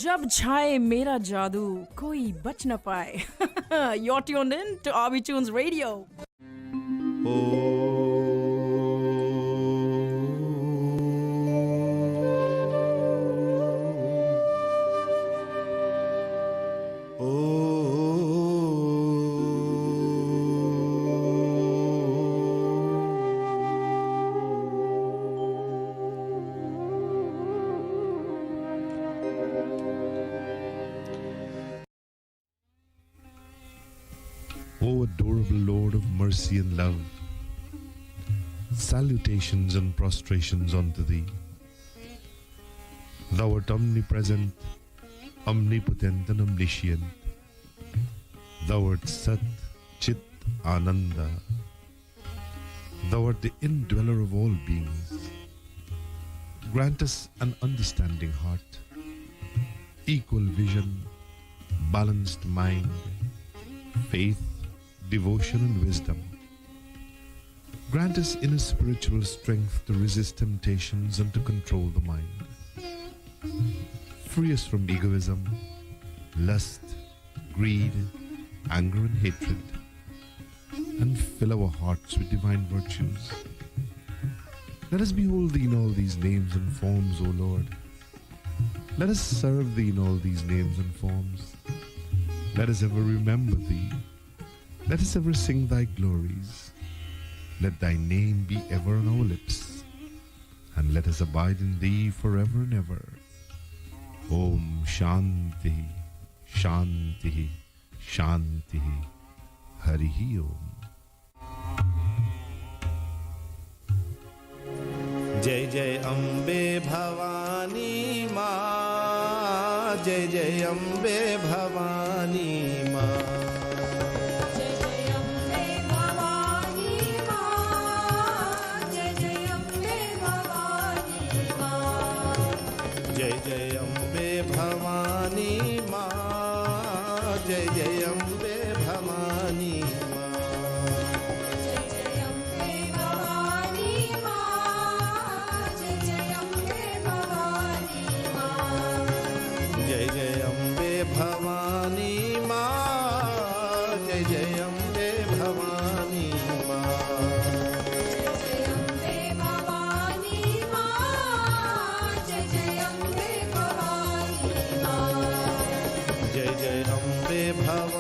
जब छाए मेरा जादू कोई बच न पाए. You're tuned in to Abee Chunes Radio. O adorable Lord of mercy and love, salutations and prostrations unto Thee. Thou art omnipresent, omnipotent and omniscient. Thou art Sat, Chit, Ananda. Thou art the indweller of all beings. Grant us an understanding heart, equal vision, balanced mind, faith, devotion and wisdom. Grant us inner spiritual strength to resist temptations and to control the mind. Free us from egoism, lust, greed, anger and hatred, and fill our hearts with divine virtues. Let us behold Thee in all these names and forms, O Lord. Let us serve Thee in all these names and forms. Let us ever remember Thee. Let us ever sing Thy glories. Let Thy name be ever on our lips. And let us abide in Thee forever and ever. Om Shanti, Shanti, Shanti, Harihi Om. जय जय अम्बे भवानी माँ, जय जय अम्बे भवानी माँ. जय जय अम्बे भवानी माँ, जय जय अम्बे भवानी माँ. जय जय अम्बे भवानी माँ, जय जय अम्बे भवानी माँ. जय जय अम्बे भवानी माँ, जय जय अम्बे भवानी माँ. जय जय अम्बे भवानी माँ, जय जय अम्बे भवानी माँ. जय जय अम्बे भवानी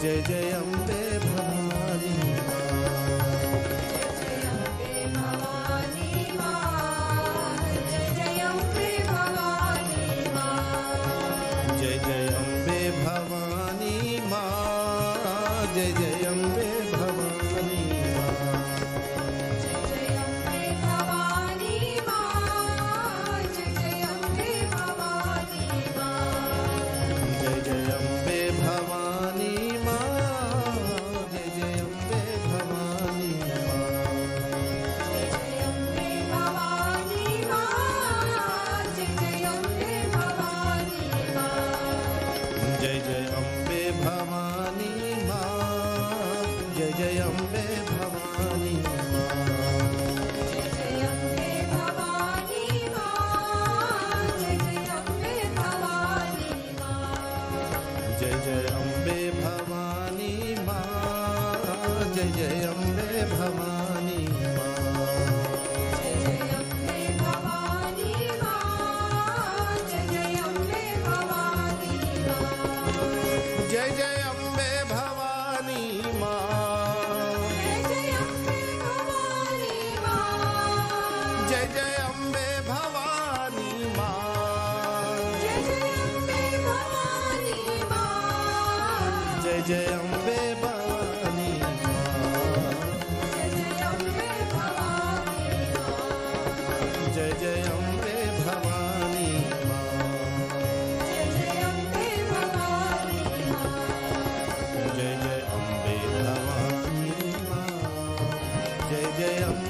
जय जय अम्बे भवानी जय जय अम्बे भवानी माँ जय जय अम्बे भवानी माँ जय जय अम्बे भवानी माँ जय जय अम्बे भवानी माँ जय जय अम्बे भवानी माँ जय जय अम्बे भवानी माँ जय जय अम्बे भवानी माँ जय जय अम्बे भवानी माँ जय जय अम्बे भवानी माँ जय जय अम्बे भवानी माँ जय जय अम्बे भवानी माँ जय जय अम्बे भवानी माँ जय जय अम्बे भवानी माँ जय जय अम्बे भवानी माँ जय जय अम्बे भवानी माँ जय जय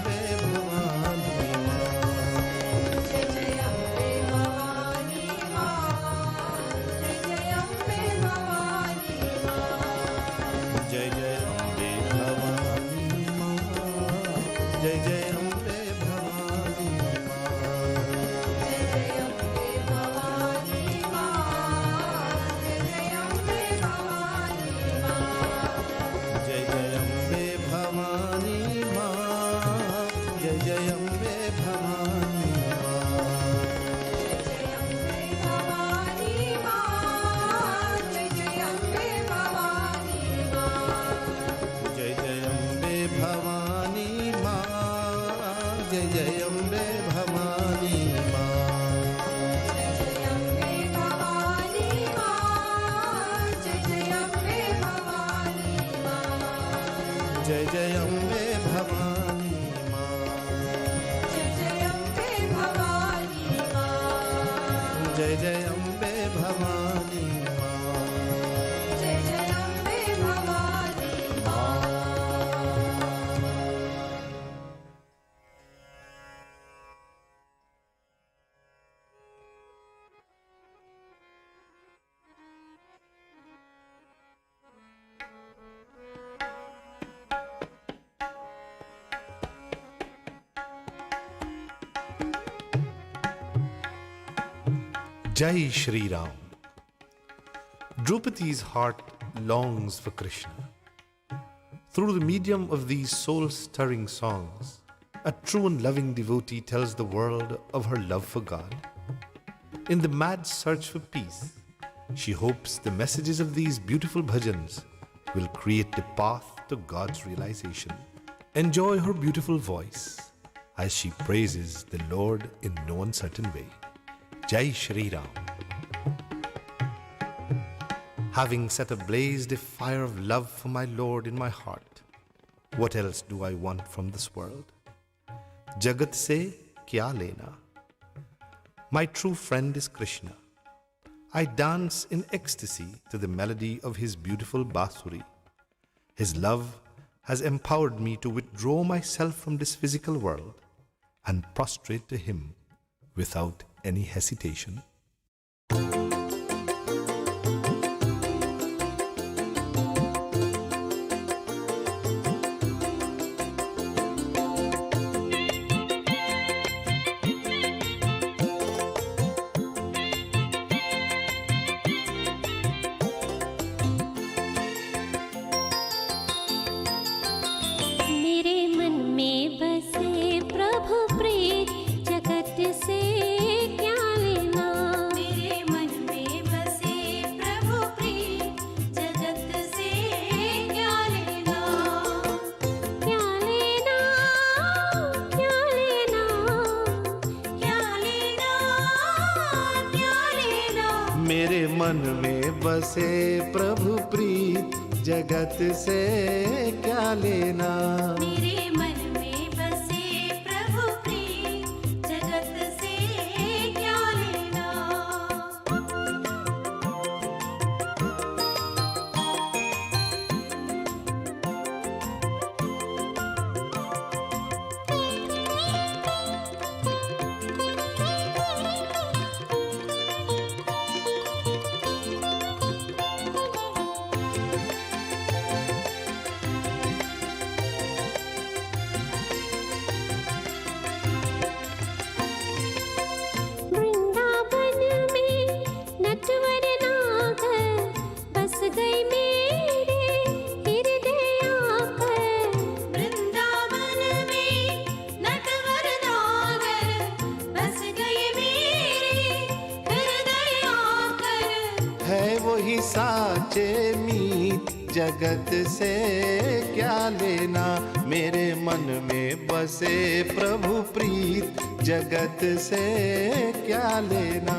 अम्बे भवानी जय जय अम्बे भवानी माँ जय जय अम्बे भवानी जय जय अम्बे भवानी माँ जय जय अम्बे भवानी माँ जय जय अम्बे भवानी माँ जय जय अम्बे भवानी माँ Jai Shri Ram. Draupadi's heart longs for Krishna. Through the medium of these soul-stirring songs, a true and loving devotee tells the world of her love for God. In the mad search for peace, she hopes the messages of these beautiful bhajans will create the path to God's realization. Enjoy her beautiful voice as she praises the Lord in no uncertain way. Jai Shri Ram. Having set ablaze the fire of love for my Lord in my heart, what else do I want from this world? Jagat se kya lena? My true friend is Krishna. I dance in ecstasy to the melody of his beautiful basuri. His love has empowered me to withdraw myself from this physical world and prostrate to him without any hesitation. मेरे मन में बसे प्रभु प्रीत जगत से क्या लेना बसे प्रभु प्रीत जगत से क्या लेना। मेरे मन में बसे प्रभु प्रीत जगत से क्या लेना। वृंदावन में नटवर नागर बस गए मेरे हृदय आकर। वृंदावन में नटवर नागर बस गए मेरे हृदय आकर। है वही साचे मीत जगत से क्या लेना। मेरे मन में बसे प्रभु प्रीत जगत से क्या लेना।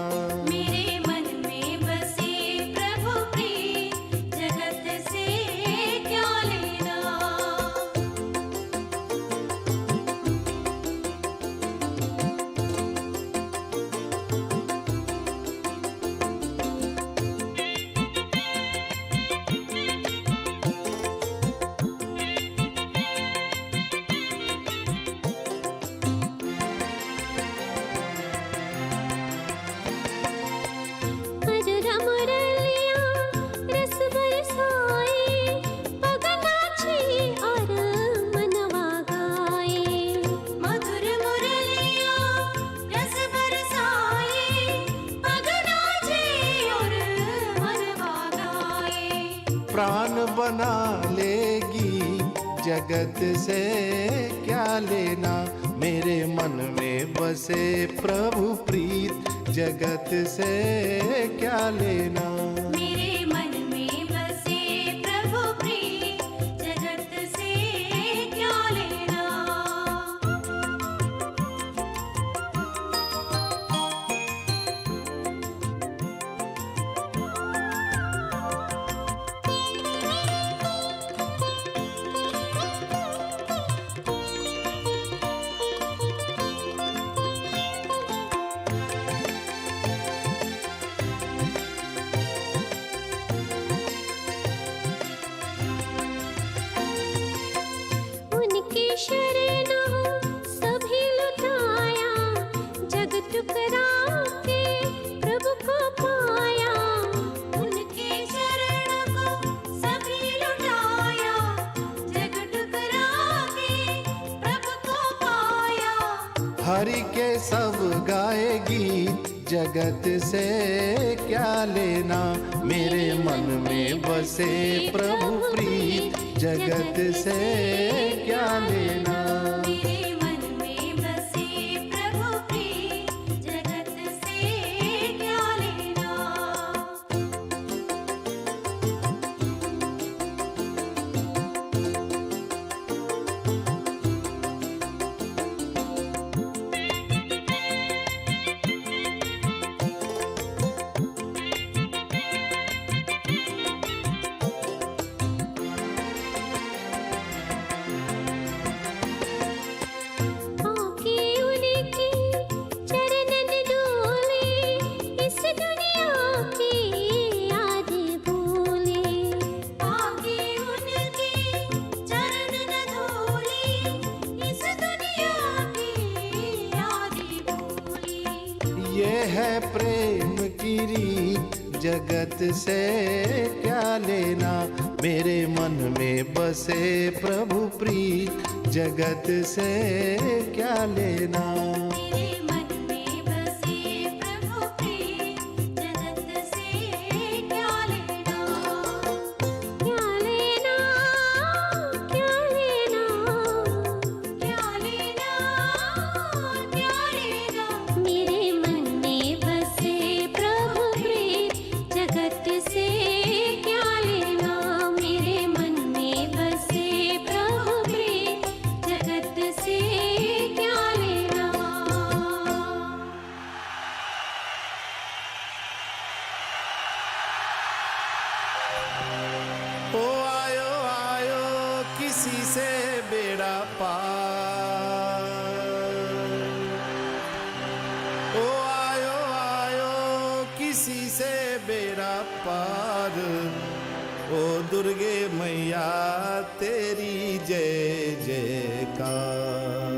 मेरे मन में बसे प्रभु प्रीत जगत से क्या लेना। मधुर मुरलिया रस बरसाए पग नाचे और मनवा गाए। मधुर मुरलिया रस बरसाए पग नाचे और मनवा गाए। प्राण बना लेगी जगत से क्या लेना। मेरे मन में बसे प्रभु प्रीत जगत से क्या लेना। मेरे मन में बसे प्रभु प्रीत जगत से क्या लेना। उनकी शरण सभी लुटाया जग टुकरा के प्रभु को पाया। उनके शरण को सभी लुटाया जग टुकरा के प्रभु को पाया। हरि के सब गाए गीत जगत से क्या लेना। मेरे मन में बसे प्रभु प्रीत जगत से क्या लेना। मेरे मन में बसे प्रभु प्रीत जगत से क्या लेना। आके उनकी चरणन डोले इस दुनिया की याद भूले। आके उनकी चरणन डोले इस दुनिया की याद भूले। ये है प्रेम की रीत जगत से क्या लेना। मेरे मन में बसे प्रभु प्रीत जगत से क्या लेना। मेरे मन में बसे प्रभु प्रीत जगत से क्या लेना। क्या लेना क्या लेना क्या लेना क्या लेना। मेरे मन में बसे प्रभु प्रीत जगत से क्या लेना। मेरे मन में बसे प्रभु प्रीत जगत से क्या लेना। किसी से बेड़ा पार। ओ आयो आयो किसी से बेड़ा पार। ओ दुर्गे मैया तेरी जय जयकार।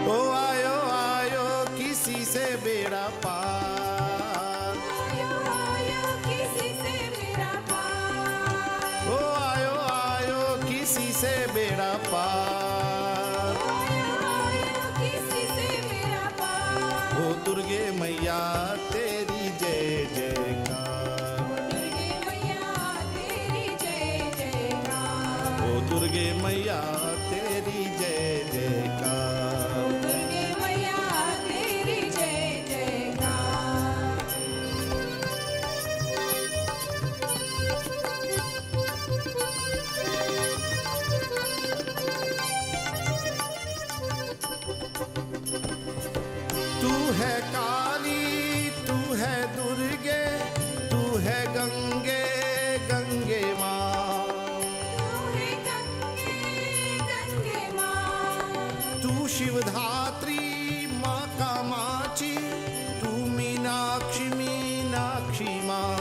ओ आयो आयो किसी से बेड़ा पार। आयो आयो किसी से मेरा पार। ओ आयो आयो किसी से बेड़ा पार। आयो आयो किसी से मेरा पार। ओ दुर्गे मैया तेरी जय जयकार। दुर्गे मैया तेरी जय जयकार। ओ दुर्गे मैया तेरी जय जयकार। दुर्गे मैया तेरी जय जयकार। तू है काली तू है दुर्गे तू है गंगे गंगे माँ। तू है गंगे गंगे माँ। तू शिवधात्री माँ कामाची तू मीनाक्षी मीनाक्षी माँ।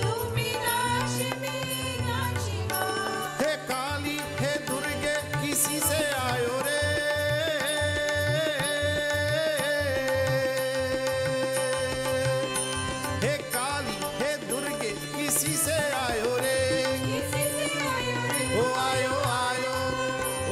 तू मीनाक्षी मीनाक्षी माँ। हे काली हे दुर्गे किसी से आयो रे। हे काली हे दुर्गे किसी से आयो रे। किसी से आयो रे। ओ आयो आयो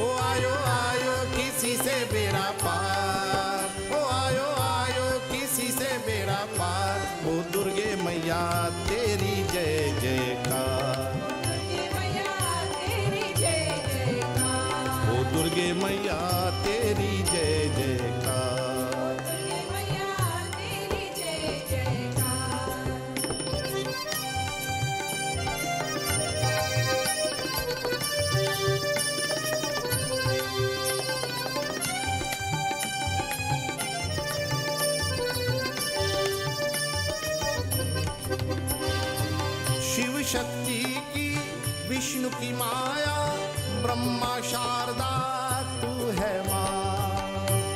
ओ आयो आयो किसी से बेड़ा पार। ओ आयो आयो किसी से बेड़ा पार। ओ दुर्गे मैया तेरी जय जयकार। दुर्गे मैया तेरी जय जयकार। ओ दुर्गे मैया तेरी जय जयकार। दुर्गे मैया तेरी जय जयकार। शिव शक्ति की विष्णु की माया ब्रह्मा शारदा तू है माँ।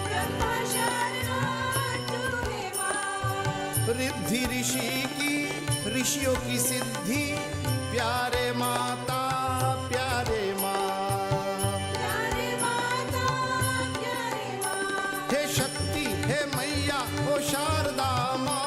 ब्रह्मा शारदा तू है माँ। रिद्धि ऋषि की ऋषियों की सिद्धि प्यारे माता प्यारे माँ। प्यारे माता प्यारे माँ। हे शक्ति हे मैया ओ शारदा माँ।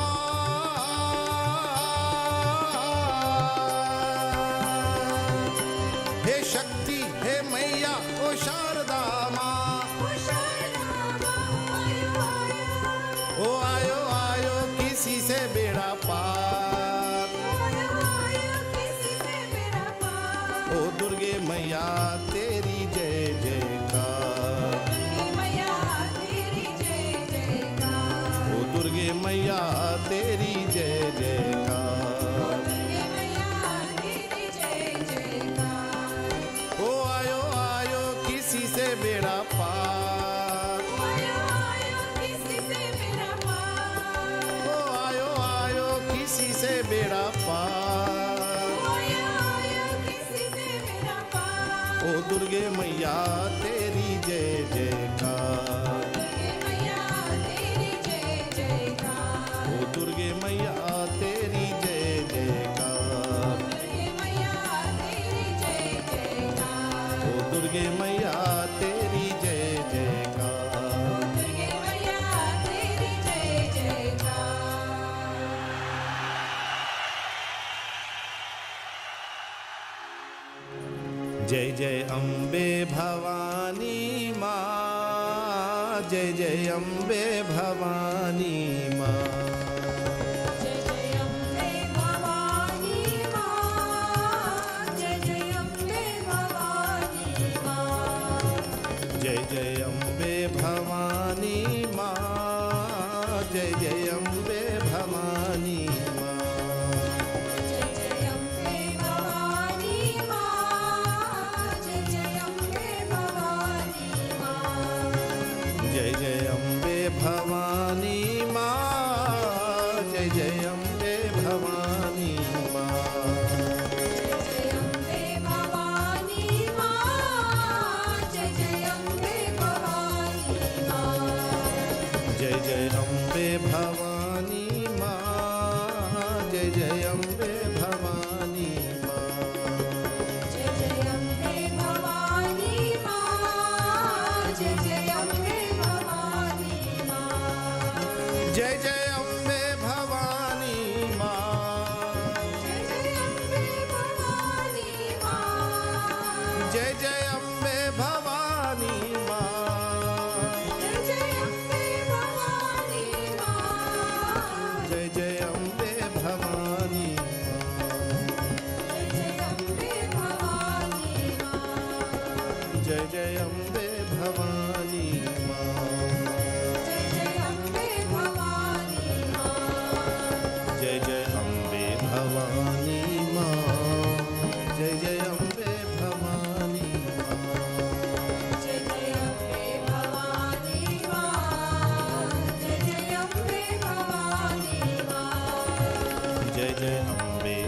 हे शक्ति हे मैया ओ शारदा माँ। ओ शारदा माँ आयो आयो। ओ आयो आयो किसी से बेड़ा पार। आयो आयो किसी से मेरा पार। ओ दुर्गे मैया तेरी जय जयकार। दुर्गे मैया तेरी जय जयकार। ओ दुर्गे मैया तेरी जय जयकार। दुर्गे मैया तेरी जय जयकार। ओ आयो आयो किसी से बेड़ा पार। आयो आयो किसी से मेरा पार। ओ आयो आयो किसी से बेड़ा पार। आयो आयो किसी से मेरा पार। ओ दुर्गे मैया तेरी जय जयकार। दुर्गे मैया तेरी जय जयकार। ओ दुर्गे मैया तेरी जय जयकार। दुर्गे मैया तेरी जय जयकार। ओ दुर्गे मैया तेरी जय जयकार। दुर्गे मैया तेरी जय जयकार। जय जय अम्बे भवानी माँ। जय जय अम्बे भवानी माँ। जय जय अम्बे भवानी माँ। जय जय अम्बे भवानी माँ। जय जय अम्बे भवानी माँ। जय जय अम्बे भवानी माँ। जय जय अम्बे भवानी माँ। जय जय अम्बे भवानी माँ। जय जय अम्बे भवानी माँ।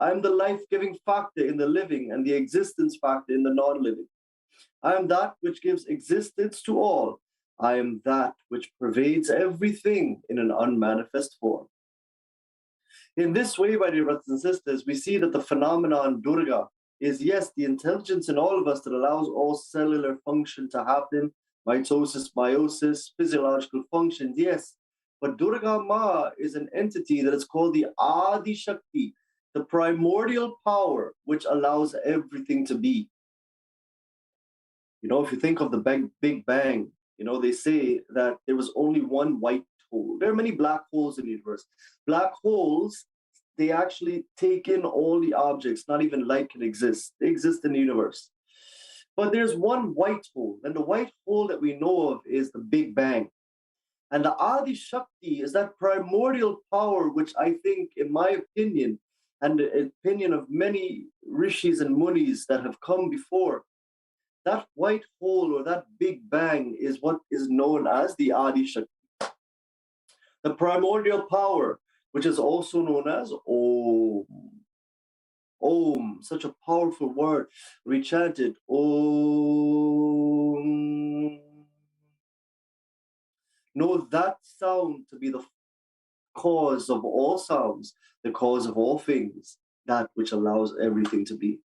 I am the life-giving factor in the living and the existence factor in the non-living. I am that which gives existence to all. I am that which pervades everything in an unmanifest form. In this way, my dear brothers and sisters, we see that the phenomenon Durga is, yes, the intelligence in all of us that allows all cellular function to happen, mitosis, meiosis, physiological functions, yes. But Durga Ma is an entity that is called the Adi Shakti, the primordial power which allows everything to be. You know, if you think of the Big Bang, you know, they say that there was only one white hole. There are many black holes in the universe. Black holes, they actually take in all the objects, not even light can exist. They exist in the universe. But there's one white hole, and the white hole that we know of is the Big Bang. And the Adi Shakti is that primordial power, which I think, in my opinion, and the opinion of many rishis and munis that have come before, that white hole or that Big Bang is what is known as the Adi Shakti. The primordial power, which is also known as Om. Om, such a powerful word. We chanted Om. Know that sound to be the cause of all sounds, the cause of all things, that which allows everything to be.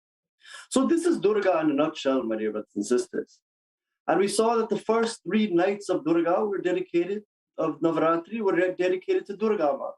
So this is Durga in a nutshell, my dear brothers and sisters. And we saw that the first 3 nights of Durga were dedicated, of Navaratri, were dedicated to Durga Ma.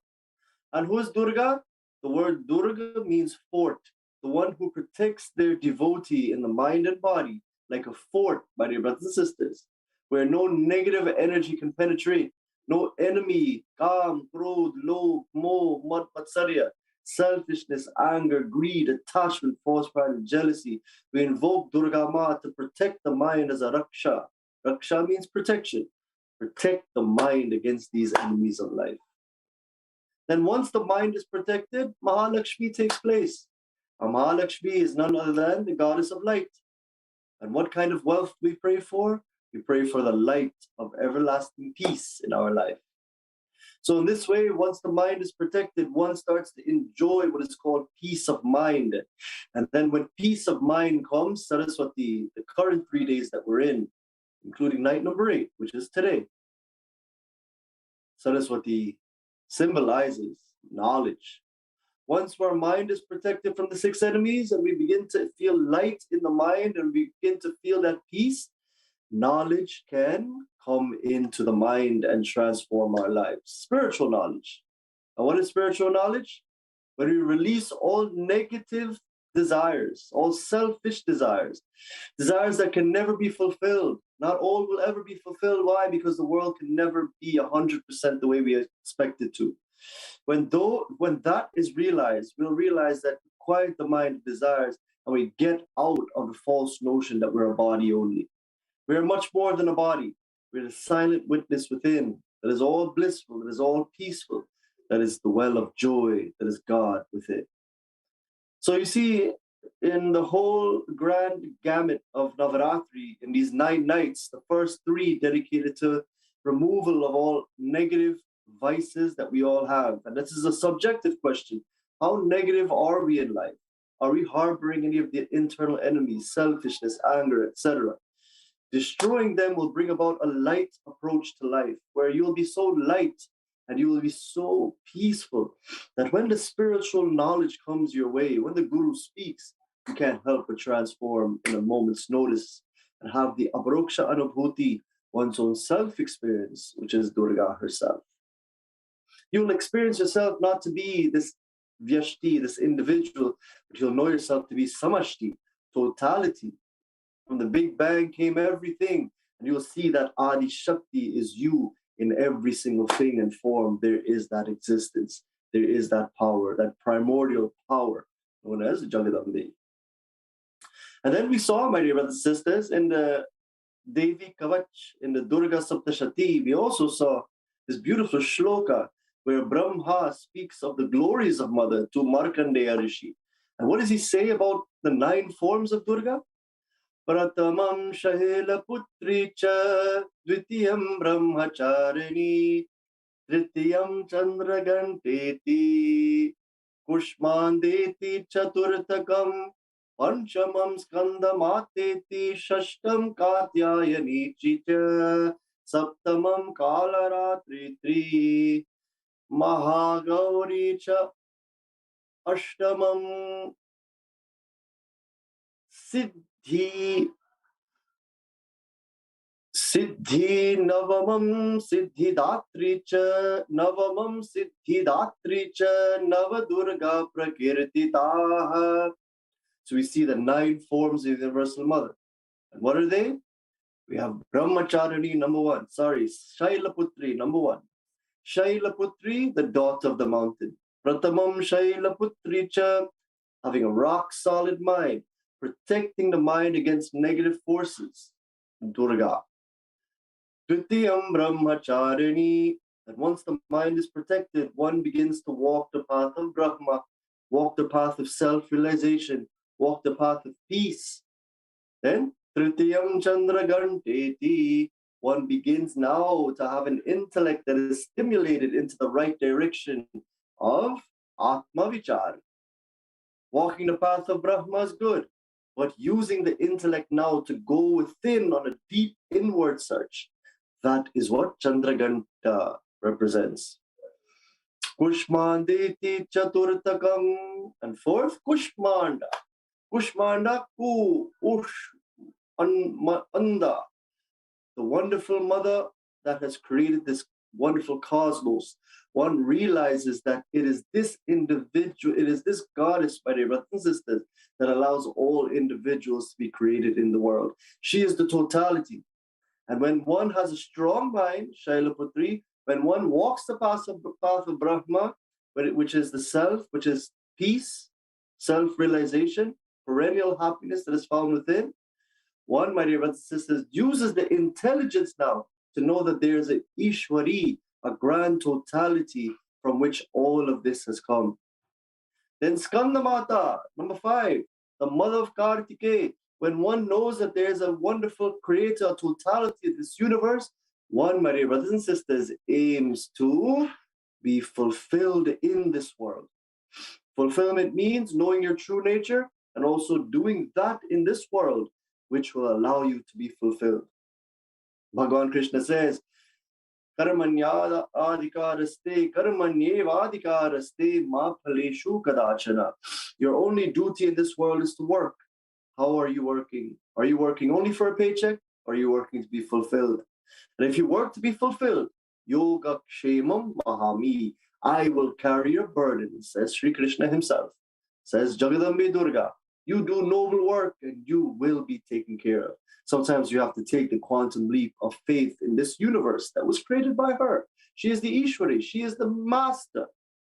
And who is Durga? The word Durga means fort, the one who protects their devotee in the mind and body, like a fort, my dear brothers and sisters, where no negative energy can penetrate, no enemy, kam, krodh, lobh, moh, mad, matsarya, selfishness, anger, greed, attachment, false pride, and jealousy. We invoke Durga Ma to protect the mind as a raksha. Raksha means protection. Protect the mind against these enemies of life. Then once the mind is protected, Mahalakshmi takes place. And Mahalakshmi is none other than the goddess of light. And what kind of wealth do we pray for? We pray for the light of everlasting peace in our life. So in this way, once the mind is protected, one starts to enjoy what is called peace of mind. And then when peace of mind comes, Saraswati, the current 3 days that we're in, including night number 8, which is today, Saraswati symbolizes knowledge. Once our mind is protected from the 6 enemies and we begin to feel light in the mind and we begin to feel that peace, knowledge can come into the mind and transform our lives. Spiritual knowledge. And what is spiritual knowledge? When we release all negative desires, all selfish desires, desires that can never be fulfilled. Not all will ever be fulfilled. Why? Because the world can never be 100% the way we expect it to. When that is realized, we'll realize that we quiet the mind of desires and we get out of the false notion that we're a body only. We are much more than a body. We're the silent witness within that is all blissful, that is all peaceful, that is the well of joy, that is God within. So you see, in the whole grand gamut of Navaratri, in these 9 nights, the first 3 dedicated to removal of all negative vices that we all have. And this is a subjective question. How negative are we in life? Are we harboring any of the internal enemies, selfishness, anger, etc.? Destroying them will bring about a light approach to life, where you will be so light and you will be so peaceful that when the spiritual knowledge comes your way, when the Guru speaks, you can't help but transform in a moment's notice and have the Abroksha Anubhuti, one's own self-experience, which is Durga herself. You will experience yourself not to be this Vyashti, this individual, but you'll know yourself to be Samashti, totality. From the Big Bang came everything, and you'll see that Adi Shakti is you in every single thing and form. There is that existence. There is that power, that primordial power known as Jagadambe. And then we saw, my dear brothers and sisters, in the Devi Kavach, in the Durga Saptashati, we also saw this beautiful shloka where Brahma speaks of the glories of Mother to Markandeya Rishi. And what does he say about the 9 forms of Durga? Pratamam Shahela Putri Cha, Dvitiyam Brahmacharini, Tritiyam Chandraganteti, Kushmandeti Chaturtakam Panchamam Skandamateti Shashtam Katyayani Chicha Saptamam Kalaratri Tri Mahagauri Cha Ashtamam Siddhi Siddhi Navamam Siddhidatri Cha Navamam Siddhidatri Cha Navadurga Prakirtitaha. So we see the 9 forms of the Universal Mother. And what are they? We have Brahmacharani, number 1. Sorry, Shailaputri, number 1. Shailaputri, the daughter of the mountain. Pratamam Shailaputri Cha, having a rock solid mind, protecting the mind against negative forces. Durga. Dvitiyam Brahmacharini, that once the mind is protected, one begins to walk the path of Brahma, walk the path of self-realization, walk the path of peace. Then, Tritiyam Chandraganteti, one begins now to have an intellect that is stimulated into the right direction of Atma Vichar. Walking the path of Brahma is good, but using the intellect now to go within on a deep inward search, that is what Chandraganta represents. Kushmandeti Chaturtakam, and fourth, Kushmanda. Kushmanda Ku Ush Anda, the wonderful mother that has created this wonderful cosmos. One realizes that it is this individual, it is this goddess, my dear brothers and sisters, that allows all individuals to be created in the world. She is the totality. And when one has a strong mind, Shailaputri, when one walks the path of Brahma, which is the self, which is peace, self-realization, perennial happiness that is found within, one, my dear brothers and sisters, uses the intelligence now to know that there is an Ishwari, a grand totality from which all of this has come. Then Skandamata, number 5, the mother of Kartikeya. When one knows that there is a wonderful creator, a totality of this universe, one, my dear brothers and sisters, aims to be fulfilled in this world. Fulfillment means knowing your true nature and also doing that in this world, which will allow you to be fulfilled. Bhagavan Krishna says, Karmanyada adhikaraste, karmanyeva adhikaraste, ma phaleshu kadachana. Your only duty in this world is to work. How are you working? Are you working only for a paycheck? Or are you working to be fulfilled? And if you work to be fulfilled, yoga kshemam mahami, I will carry your burden, says Sri Krishna himself. Says Jagadambe Durga, you do noble work and you will be taken care of. Sometimes you have to take the quantum leap of faith in this universe that was created by her. She is the Ishwari, she is the master,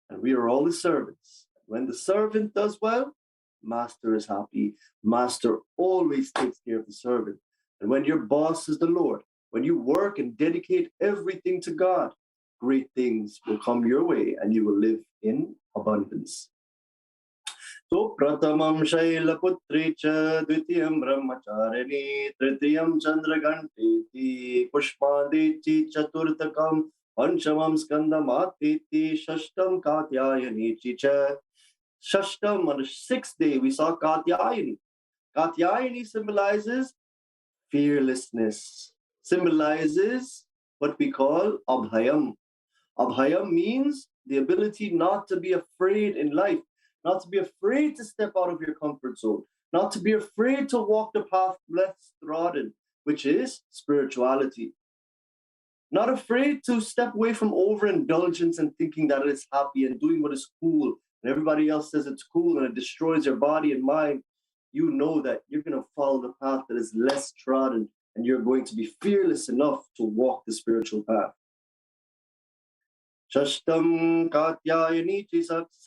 and we are all the servants. When the servant does well, master is happy. Master always takes care of the servant. And when your boss is the Lord, when you work and dedicate everything to God, great things will come your way and you will live in abundance. So, Pratamam Shailaputri Cha, Dvitiyam Brahmacharini, Tritiyam Chandraganteti, Pushpadeti Chaturtakam, Panchamam Skandamateti, Shashtam Katyayani Chicha. Shashtam, on the 6th day, we saw Katyayani. Katyayani symbolizes fearlessness, symbolizes what we call Abhayam. Abhayam means the ability not to be afraid in life, not to be afraid to step out of your comfort zone, not to be afraid to walk the path less trodden, which is spirituality. Not afraid to step away from overindulgence and thinking that it's happy and doing what is cool, and everybody else says it's cool and it destroys your body and mind. You know that you're going to follow the path that is less trodden and you're going to be fearless enough to walk the spiritual path. Shashtam Katyayani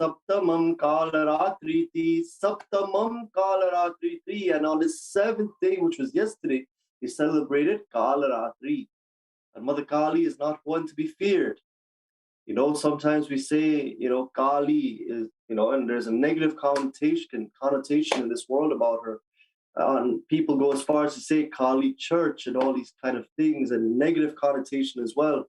Saptamam Kalaratriti Saptamam Kalaratriti, and on the 7th day, which was yesterday, we celebrated Kalaratri. And Mother Kali is not one to be feared. You know, sometimes we say, you know, Kali is, you know, and there's a negative connotation in this world about her. And people go as far as to say Kali Church and all these kind of things, and negative connotation as well.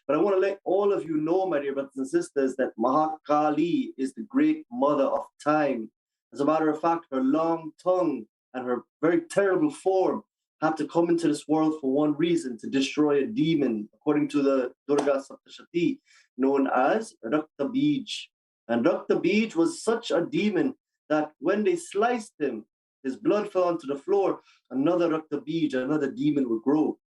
But I want to let all of you know, my dear brothers and sisters, that Mahakali is the great mother of time. As a matter of fact, her long tongue and her very terrible form had to come into this world for one reason, to destroy a demon, according to the Durga Saptashati, known as Rakta Bij. And Rakta Bij was such a demon that when they sliced him, his blood fell onto the floor, another Rakta Bij, another demon would grow.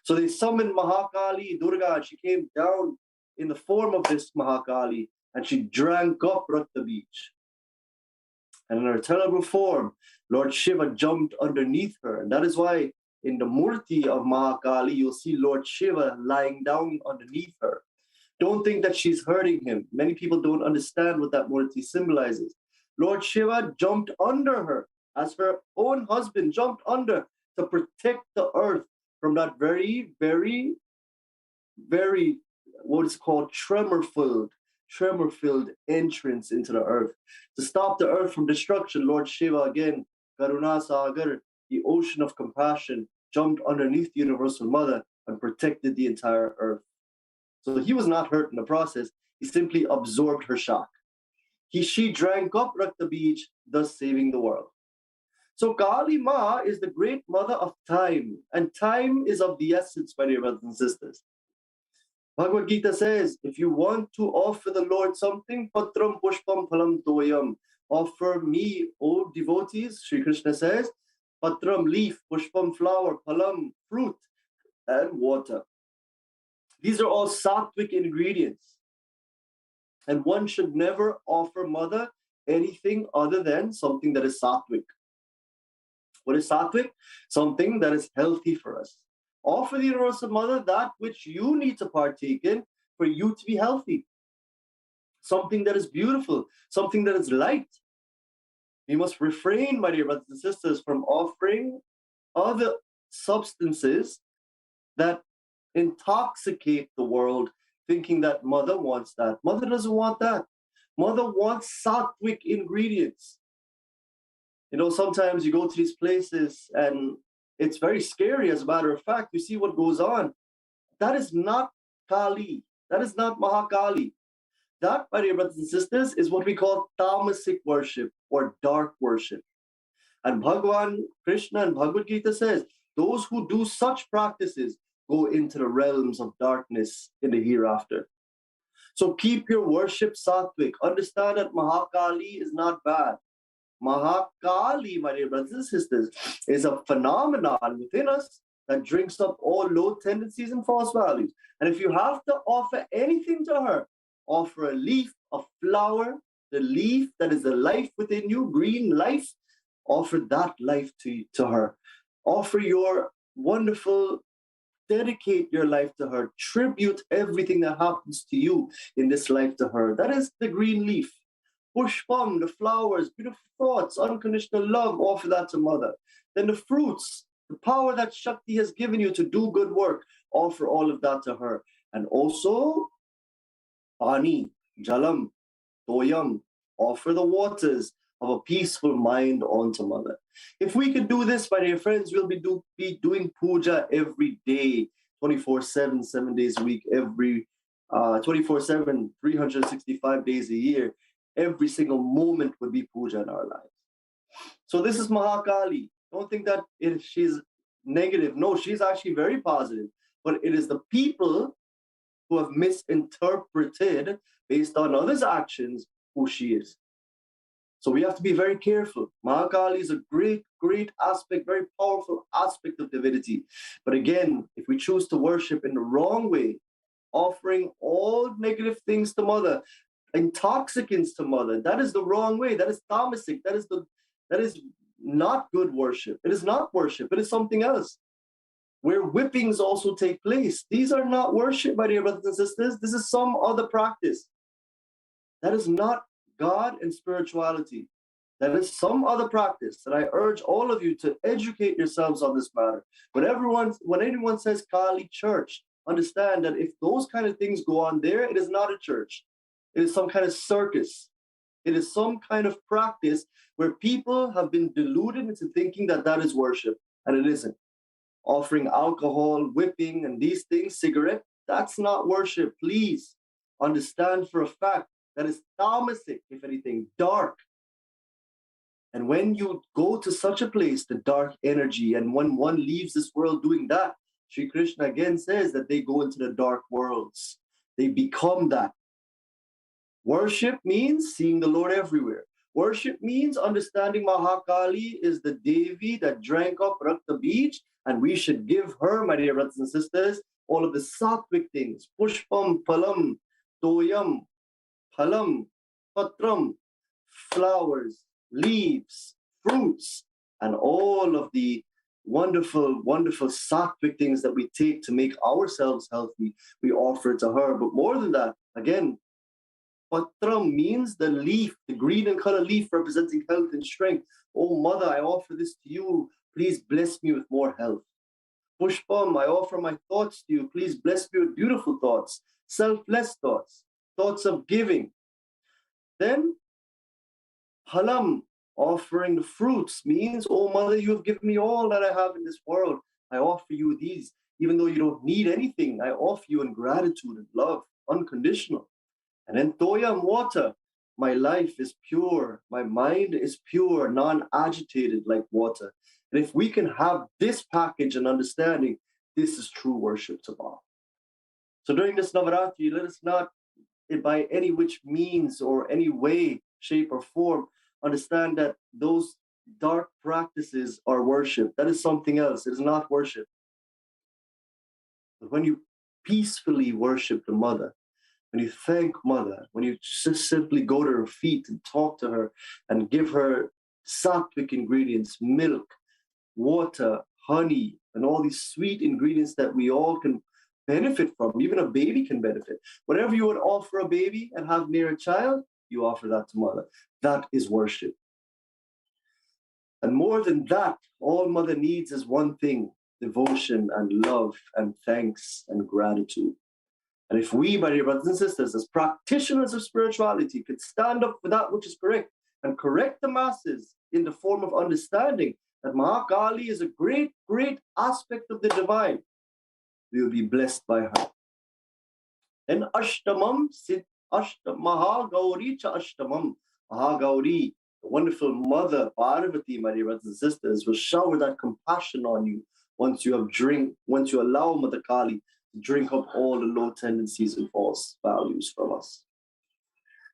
So they summoned Mahakali, Durga, and she came down in the form of this Mahakali, and she drank up Rakta Bij. And in her terrible form, Lord Shiva jumped underneath her. And that is why in the Murti of Mahakali, you'll see Lord Shiva lying down underneath her. Don't think that she's hurting him. Many people don't understand what that Murti symbolizes. Lord Shiva jumped under her, as her own husband jumped under, to protect the earth from that very, very, very, what is called tremor-filled entrance into the earth. To stop the earth from destruction, Lord Shiva, again, Karuna Sagar, the ocean of compassion, jumped underneath the Universal Mother and protected the entire earth. So he was not hurt in the process. He simply absorbed her shock. She drank up Rakta Bij, thus saving the world. So Kali Ma is the great mother of time, and time is of the essence, my dear brothers and sisters. Bhagavad Gita says, if you want to offer the Lord something, patram pushpam phalam toyam. Offer me, O devotees, Sri Krishna says, patram, leaf, pushpam, flower, phalam, fruit, and water. These are all sattvic ingredients. And one should never offer mother anything other than something that is sattvic. What is sattvic? Something that is healthy for us. Offer the Universal Mother that which you need to partake in for you to be healthy. Something that is beautiful, something that is light. We must refrain, my dear brothers and sisters, from offering other substances that intoxicate the world, thinking that mother wants that. Mother doesn't want that. Mother wants sattvic ingredients. You know, sometimes you go to these places and it's very scary. As a matter of fact, you see what goes on. That is not Kali. That is not Mahakali. That, my dear brothers and sisters, is what we call tamasic worship or dark worship. And Bhagavan Krishna and Bhagavad Gita says, those who do such practices go into the realms of darkness in the hereafter. So keep your worship sattvic. Understand that Mahakali is not bad. Mahakali, my dear brothers and sisters, is a phenomenon within us that drinks up all low tendencies and false values. And if you have to offer anything to her, offer a leaf, a flower, the leaf that is the life within you, green life, offer that life to her. Offer your wonderful, dedicate your life to her. Tribute everything that happens to you in this life to her. That is the green leaf. Pushpam, the flowers, beautiful thoughts, unconditional love, offer that to mother. Then the fruits, the power that Shakti has given you to do good work, offer all of that to her. And also, Pani, Jalam, Toyam, offer the waters of a peaceful mind onto mother. If we could do this, my dear friends, we'll be doing puja every day, 24/7, 7 days a week, 24/7, 365 days a year. Every single moment would be puja in our lives. So this is Mahakali. Don't think that she's negative. No, she's actually very positive. But it is the people who have misinterpreted, based on others' actions, who she is. So we have to be very careful. Mahakali is a great, great aspect, very powerful aspect of divinity. But again, if we choose to worship in the wrong way, offering all negative things to mother, intoxicants to mother, that is the wrong way. That is tamasic. That is not good worship. It is not worship. It is something else. Where whippings also take place. These are not worship, my dear brothers and sisters. This is some other practice. That is not God and spirituality. That is some other practice. And I urge all of you to educate yourselves on this matter. When anyone says Kali church, understand that if those kind of things go on there, it is not a church. It is some kind of circus. It is some kind of practice where people have been deluded into thinking that that is worship, and it isn't. Offering alcohol, whipping, and these things, cigarette, That's not worship. Please understand for a fact that is tamasic, if anything, dark. And when you go to such a place, the dark energy, and when one leaves this world doing that, Sri Krishna again says that they go into the dark worlds. They become that. Worship means seeing the Lord everywhere. Worship means understanding Mahakali is the Devi that drank up Rakta Beach, and we should give her, my dear brothers and sisters, all of the sattvic things. Pushpam, phalam, toyam, phalam, patram, flowers, leaves, fruits, and all of the wonderful, wonderful sattvic things that we take to make ourselves healthy, we offer to her. But more than that, again, patram means the leaf, the green and color leaf representing health and strength. Oh, mother, I offer this to you. Please bless me with more health. Pushpam, I offer my thoughts to you. Please bless me with beautiful thoughts, selfless thoughts, thoughts of giving. Then, phalam, offering the fruits, means, oh, mother, you have given me all that I have in this world. I offer you these. Even though you don't need anything, I offer you in gratitude and love, unconditional. And then toyam, water. My life is pure. My mind is pure, non-agitated like water. And if we can have this package and understanding, this is true worship to Allah. So during this Navaratri, let us not, by any which means or any way, shape, or form, understand that those dark practices are worship. That is something else. It is not worship. But when you peacefully worship the mother, when you thank mother, when you just simply go to her feet and talk to her and give her sattvic ingredients, milk, water, honey, and all these sweet ingredients that we all can benefit from, even a baby can benefit. Whatever you would offer a baby and have near a child, you offer that to mother. That is worship. And more than that, all mother needs is one thing: devotion and love and thanks and gratitude. And if we, my dear brothers and sisters, as practitioners of spirituality, could stand up for that which is correct and correct the masses in the form of understanding that Mahakali is a great, great aspect of the divine, we will be blessed by her. And Ashtamam, Mahagauri cha Ashtamam, Mahagauri, the wonderful mother, Parvati, my dear brothers and sisters, will shower that compassion on you once you allow Mother Kali to drink up all the low tendencies and false values from us.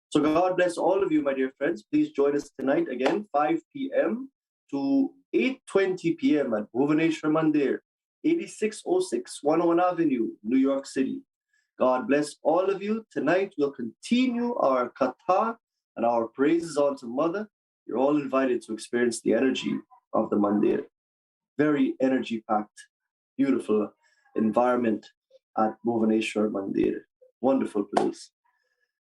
So God bless all of you, my dear friends. Please join us tonight again, 5 p.m. to 8:20 p.m. at Bhuvaneshwar Mandir, 8606 101 Avenue, New York City. God bless all of you. Tonight we'll continue our katha and our praises unto Mother. You're all invited to experience the energy of the Mandir. Very energy-packed, beautiful environment at Bhuvaneshwar Mandir. Wonderful place.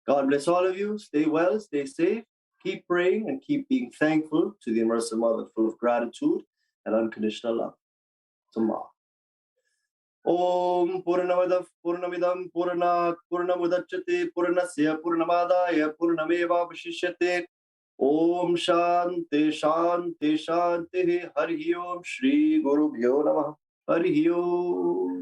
God bless all of you. Stay well, stay safe. Keep praying and keep being thankful to the Immersive Mother, full of gratitude and unconditional love. Tomorrow. Om Purnamadav Purnamidam Purnat Purnamudachyate Purnasya Purnamadaya Purnameva Vashishyate. Om Shanti Shanti Shanti. Hari Om Shri Guru Bhyo Namah. Hari Om.